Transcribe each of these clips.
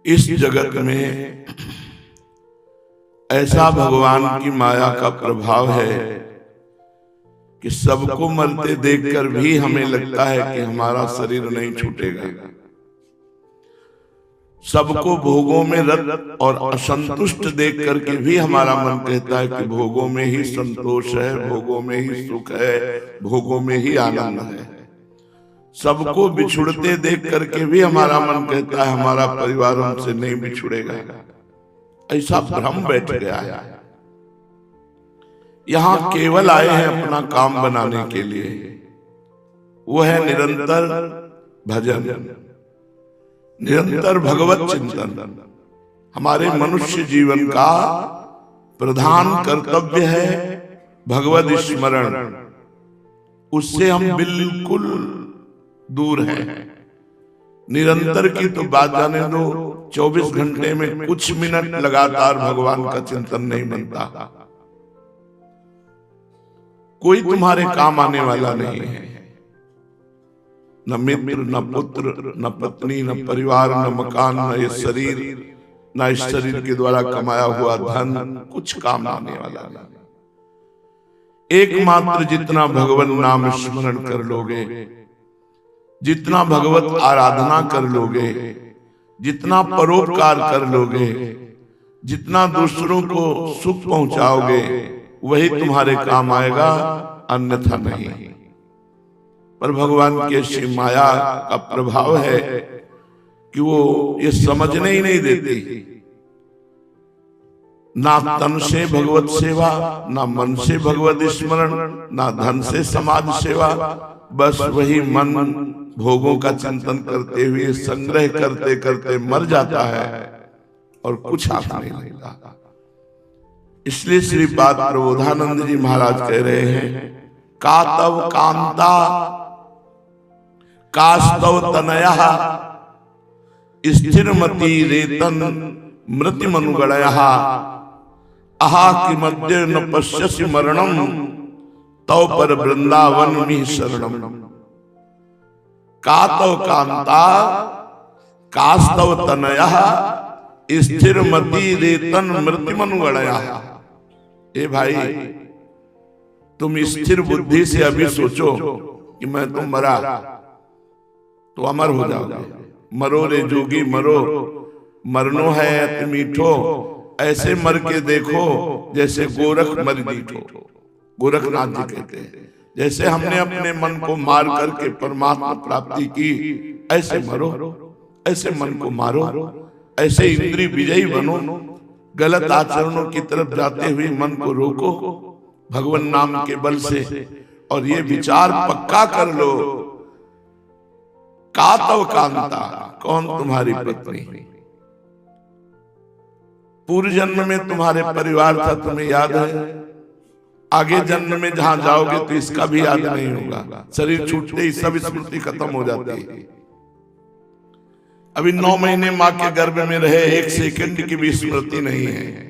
इस जगत में ऐसा भगवान की माया का प्रभाव है कि सबको मरते देखकर भी हमें लगता है कि हमारा शरीर नहीं छूटेगा। सबको भोगों में रत और असंतुष्ट देख करके भी हमारा मन कहता है कि भोगों में ही संतोष है, भोगों में ही सुख है, भोगों में ही आनंद है। सबको बिछुड़ते देख करके भी हमारा मन कहता है हमारा परिवार हमसे नहीं बिछुड़ेगा। ऐसा भ्रम बैठ गया है। यहां केवल आए हैं अपना काम बनाने के लिए, वो है निरंतर भजन, निरंतर भगवत चिंतन। हमारे मनुष्य जीवन का प्रधान कर्तव्य है भगवत स्मरण। उससे हम बिल्कुल दूर हैं। निरंतर की तो बात जाने दो, 24 घंटे में कुछ मिनट लगातार भगवान का चिंतन नहीं बनता। कोई तुम्हारे काम आने वाला नहीं है, न मित्र, न पुत्र, न पत्नी, न परिवार, न मकान, न ये शरीर, न इस शरीर के द्वारा कमाया हुआ धन, कुछ काम आने वाला नहीं। एकमात्र जितना भगवान नाम स्मरण कर लोगे, जितना भगवत आराधना कर लोगे, जितना परोपकार कर लोगे, जितना दूसरों को सुख पहुंचाओगे, वही तुम्हारे काम आएगा, अन्यथा नहीं। पर भगवान की ऐसी माया का प्रभाव है कि वो ये समझने ही नहीं देती। ना तन से भगवत सेवा, ना मन से भगवत स्मरण, ना धन से समाज सेवा। बस वही मन भोगों का चिंतन करते हुए संग्रह करते करते मर जाता है और कुछ हाथ नहीं लगता। इसलिए श्रीपाद प्रबोधानंद जी महाराज कह रहे हैं, कातव कांता कास्तव तनया स्थिरमति रेतन मृत्युमनुगणया अहा कि मध्य न पश्यसि मरणम तव पर वृंदावन में शरणम। कातव कांता कास्तव तनया स्थिरमति रेतन मृत्युमनुगणया। ए भाई, तुम स्थिर बुद्धि से अभी सोचो कि मैं तो मरा तो अमर हो जाओगे। मरो रे जोगी मरो, मरनो है अति मीठो, ऐसे मर के देखो जैसे गोरख मर जीठो। गोरखनाथ जी कहते हैं, जैसे हमने अपने मन को मार करके परमात्मा प्राप्ति की, ऐसे मरो, ऐसे मन को मारो, ऐसे इंद्रिय विजयी बनो। गलत आचरणों की तरफ जाते हुए मन को रोको भगवान नाम के बल से, और ये विचार पक्का कर लो, कातव कांता, कौन तुम्हारी पत्नी, पूर्व जन्म में तुम्हारे परिवार था, तुम्हें याद है। आगे जन्म में जहां जाओगे तो इसका भी याद नहीं होगा। शरीर छूटते ही सब स्मृति खत्म हो जाती है। अभी 9 महीने माँ के गर्भ में रहे, 1 सेकंड की भी स्मृति नहीं है।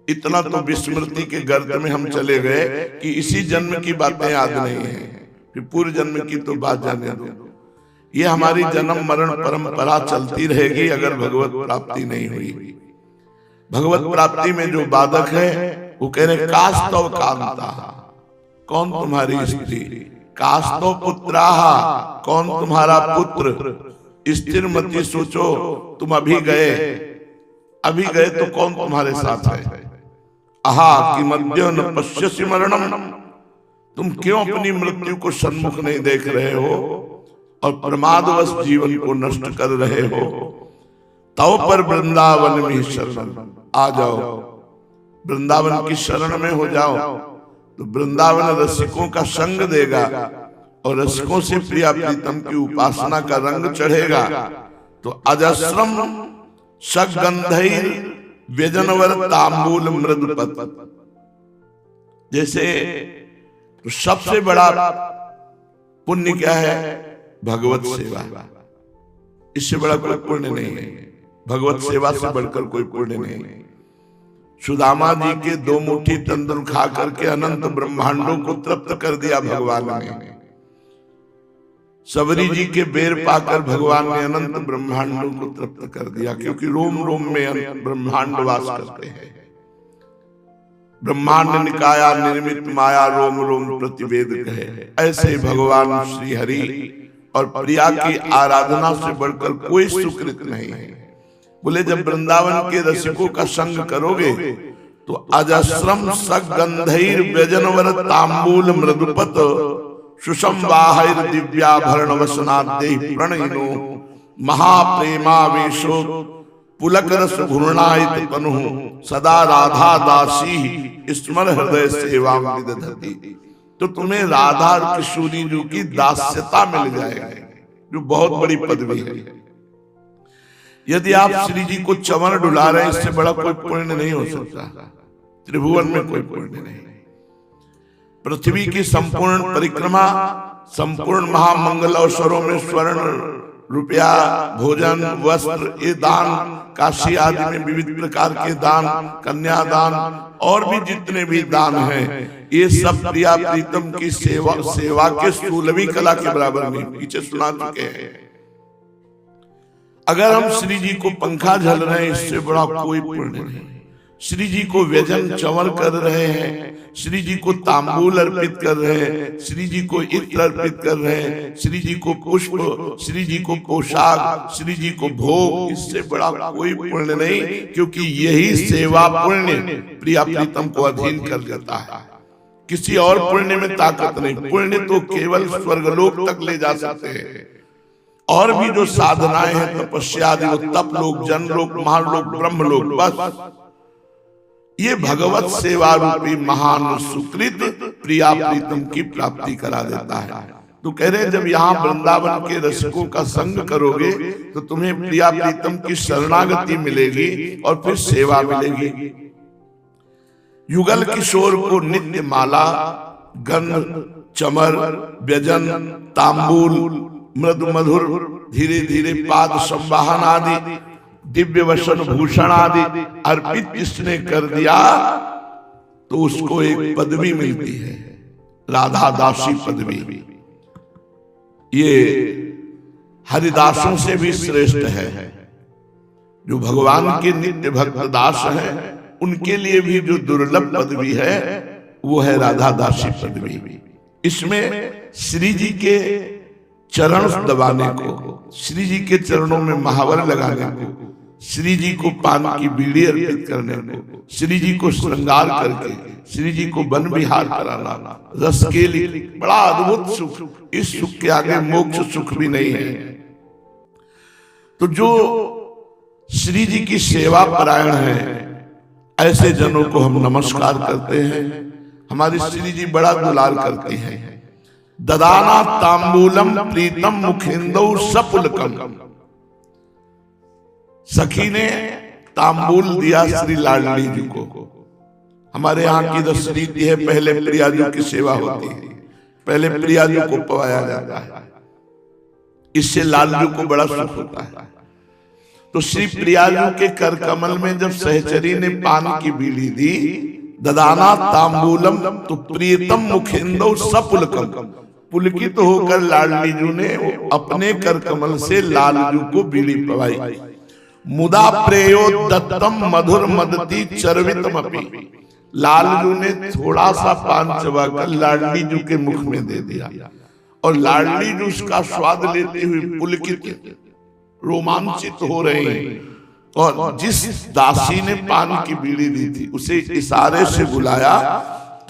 इतना तो विस्मृति के गर्त में हम चले गए कि इसी जन्म की बातें याद नहीं है, फिर पूर्व जन्म की तो बात जाने दो। ये हमारी जन्म मरण परंपरा चलती रहेगी अगर भगवत प्राप्ति नहीं हुई। भगवत प्राप्ति में जो बाधक है वो कह रहे कास्तव कांता, कौन तुम्हारी स्त्री, कास्तव पुत्राः, कौन तुम्हारा पुत्र। स्थिर मति सोचो, तुम अभी गए तो कौन तुम्हारे साथ है। आहा कि मध्य न पश्यसि मरणम, तुम क्यों अपनी मृत्यु को सन्मुख नहीं देख रहे हो और प्रमादवश जीवन को नष्ट कर रहे हो। तव पर वृंदावन में शरण, आ जाओ वृंदावन की शरण में हो जाओ, तो वृंदावन रसिकों का संग देगा और रसिकों से प्रिया प्रीतम की उपासना का रंग चढ़ेगा। तो अजस्रम सगंधैर व्यजनवर तांबूल मृदपत, जैसे तो सबसे बड़ा पुण्य क्या है, भगवत सेवा। इससे बड़ा कोई पुण्य नहीं है, भगवत सेवा से बढ़कर कोई पुण्य नहीं है। सुदामा जी के 2 मुट्ठी तंदुर खा करके अनंत ब्रह्मांडों को तृप्त कर दिया भगवान ने। सबरी जी के बेर पाकर भगवान ने अनंत ब्रह्मांडों को तृप्त कर दिया, क्योंकि रोम रोम में ब्रह्मांड वास करते हैं। ब्रह्मांड निकाया निर्मित माया रोम रोम प्रतिवेद कहे। ऐसे भगवान श्री हरि और प्रिया की आराधना से बढ़कर कोई सुकृत नहीं है। बोले जब वृंदावन के रसिकों का संग करोगे तो अजस्रम सगंधैर व्यजनवर तांबूल मृदुपत सुषंवाहैर दिव्याभरण वसनाद्यै प्रणयिनो महाप्रेमावेशो पुलक रस घूर्णायित तनु सदा राधा दासी स्मर हृदय सेवा विदधति। तो तुम्हें राधा और किशोरी जी की दास्यता मिल जाएगी, जो बहुत बड़ी पदवी है। यदि आप श्री जी को चंवर डुला रहे हैं, इससे बड़ा कोई पुण्य नहीं हो सकता। त्रिभुवन में कोई पुण्य नहीं। पृथ्वी की संपूर्ण परिक्रमा, संपूर्ण महामंगल अवसरों में स्वर्ण रुपया भोजन वस्त्र ये दान, काशी आदि में विविध प्रकार के दान, कन्यादान और भी जितने भी दान हैं, ये सब प्रिया प्रीतम की सेवा के स्थूलवी कला के बराबर नहीं। पीछे सुना चुके हैं। अगर हम श्री जी को पंखा झल रहे हैं, इससे बड़ा कोई पुण्य नहीं। श्री जी को व्यजन चंवर कर रहे हैं, श्री जी को तांबूल अर्पित कर रहे हैं, श्री जी को इत्र अर्पित कर रहे हैं, श्री जी को पुष्प, श्री जी को पोशाक, श्री जी को भोग, इससे बड़ा कोई पुण्य नहीं। क्योंकि यही सेवा पुण्य प्रिया प्रीतम को अधीन कर देता है। किसी और पुण्य में ताकत नहीं। पुण्य तो केवल स्वर्गलोक तक ले जा सकते हैं। और भी जो साधनाएं हैं, तपस्या आदि, तप लोक, जन लोक, महालोक, ब्रह्म लोक, बस ये भगवत सेवा रूपी महान सुकृत प्रिया प्रीतम की प्राप्ति करा देता है। तो कह रहे जब यहाँ वृंदावन के रसिकों का संग करोगे तो तुम्हें प्रिया प्रीतम की शरणागति मिलेगी और फिर सेवा मिलेगी। युगल किशोर को नित्य माला, गंध, चमर, व्यजन, तांबूल, मृदु मधुर धीरे धीरे पाद संवाहन आदि दिव्य वसन भूषण आदि अर्पित जिसने कर दिया तो उसको एक पदवी मिलती है, राधा दासी पदवी। ये हरिदासों से भी श्रेष्ठ है। जो भगवान के नित्य भक्त दास हैं, उनके लिए भी जो दुर्लभ पदवी है वो है राधा दासी पदवी। इसमें श्री जी के चरण दबाने को, श्री जी के चरणों में महावर लगाने को, श्री जी को पान की बीड़ी अर्पित करने को, श्री जी को श्रृंगार करके श्री जी को वन विहार कराना, रस के लिए बड़ा अद्भुत सुख। इस सुख के आगे मोक्ष सुख भी नहीं है। तो जो श्री जी की सेवा परायण है, ऐसे जनों को हम नमस्कार करते हैं। हमारी श्री जी बड़ा दुलार करती हैं। ददाना तांबूलम प्रीतम मुखेंदौ सपुलकम। सखी ने तांबूल दिया श्री लाडली जी को। हमारे यहाँ की दस रीति है, पहले प्रिया जी की सेवा होती है, पहले प्रिया जी को पवाया जाता है। इससे लाडली को बड़ा सुख होता है। तो श्री प्रिया जी के कर कमल में जब सहचरी ने पान की बीड़ी दी, ददाना तांबूलम, तो प्रीतम मुखेंदौ सपुलकम, पुलकित होकर लाडली जी ने अपने कर कमल से लालजू को बीड़ी पवाई। मुदा प्रेयो दत्तम मधुर मदती चरवितमपि। लालजू ने थोड़ा सा पान चबाकर लाडली जू के मुख में दे दिया और लाडली जू उसका स्वाद लेते हुए पुलकित रोमांचित हो रहे हैं। और जिस दासी ने पान की बीड़ी दी थी उसे इशारे से बुलाया।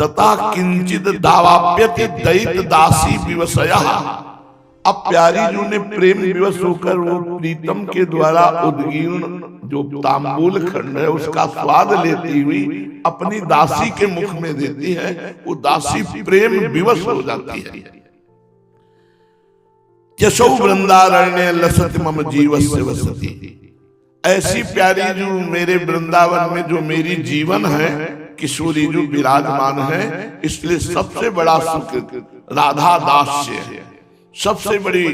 तथा किंचित दावाप्यति दैत दासी विवशयः। अब प्यारी जू ने प्रेम विवश होकर वो प्रीतम के द्वारा उद्गीर्ण जो तांबूल खंड है उसका स्वाद लेती हुई अपनी दासी के मुख में देती है। वो दासी प्रेम विवश हो जाती है। यशो वृंदारण्य लसति मम जीवस्य वसति। ऐसी प्यारी जो मेरे वृंदावन में जो मेरी जीवन है, किशोरी जो विराजमान है, इसलिए सबसे बड़ा सुख राधा दास्य है। सबसे बड़ी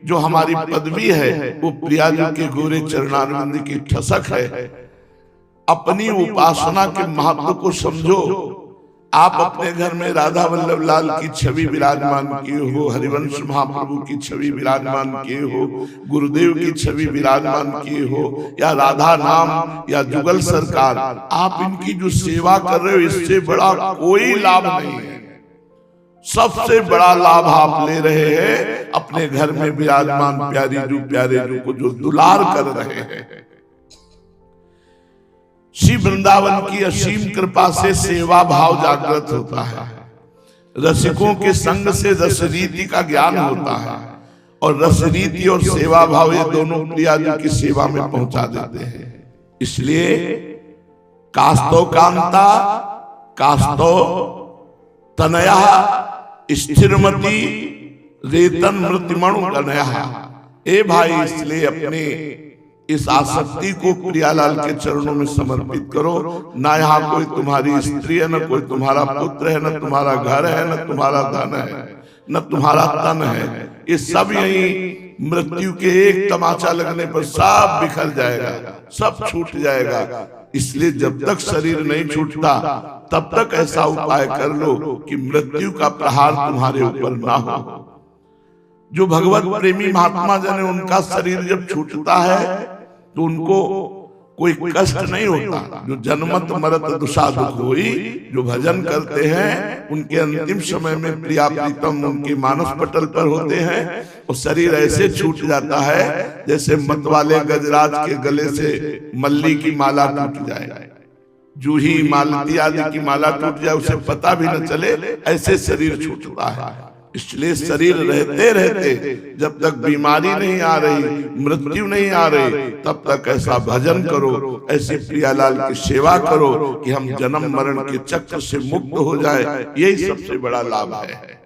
जो हमारी पदवी है वो प्रिया जी के गोरे चरणारविंद की ठसक है। अपनी उपासना के महत्व को समझो। आप अपने घर में राधा वल्लभ लाल की छवि विराजमान किए हो, हरिवंश महाप्रभु की छवि विराजमान किए हो, गुरुदेव की छवि विराजमान किए हो, या राधा नाम या जुगल सरकार, आप इनकी जो सेवा कर रहे हो इससे बड़ा कोई लाभ नहीं है। सबसे बड़ा लाभ आप ले रहे हैं अपने घर में विराजमान प्यारे जू को जो दुलार कर रहे हैं। श्री वृंदावन की असीम कृपा से सेवा भाव जागृत होता है, रसिकों के संग से रस रीति का ज्ञान होता है, और रस रीति और सेवा भाव ये दोनों प्रिया जी की सेवा में पहुंचा देते हैं। इसलिए कास्तो कांता कास्तो तनया स्थिरमती रेतन मृत्युमणु गणया। ए भाई, इसलिए अपने इस आसक्ति को प्रियालाल के चरणों में समर्पित करो। ना यहाँ कोई तुम्हारी स्त्री है, न कोई तुम्हारा पुत्र है, न तुम्हारा घर है, न तुम्हारा धन है, न तुम्हारा तन है। ये सब यही मृत्यु के एक तमाचा लगने पर सब बिखर जाएगा, सब छूट जाएगा। इसलिए जब तक शरीर नहीं छूटता तब तक ऐसा उपाय कर लो कि मृत्यु का प्रहार तुम्हारे ऊपर ना हो। जो भगवत प्रेमी महात्मा जन है, उनका शरीर जब छूटता है तो उनको कोई कष्ट नहीं होता। जो जन्मत मरत दुषा दुख होई, जो भजन करते हैं उनके अंतिम समय में प्रिया प्रीतम उनके मानस पटल पर होते हैं, और शरीर ऐसे छूट जाता है जैसे मतवाले गजराज के गले से मल्ली की माला टूट जाए, जूही मालती आदि की माला टूट जाए, उसे पता भी न चले, ऐसे शरीर छूटता है। इसलिए शरीर रहते रहते जब तक बीमारी नहीं आ रही, मृत्यु नहीं आ रही, तब तक ऐसा भजन करो, ऐसे प्रियालाल की सेवा करो कि हम जन्म मरण के चक्र से मुक्त हो जाए। यही सबसे बड़ा लाभ है।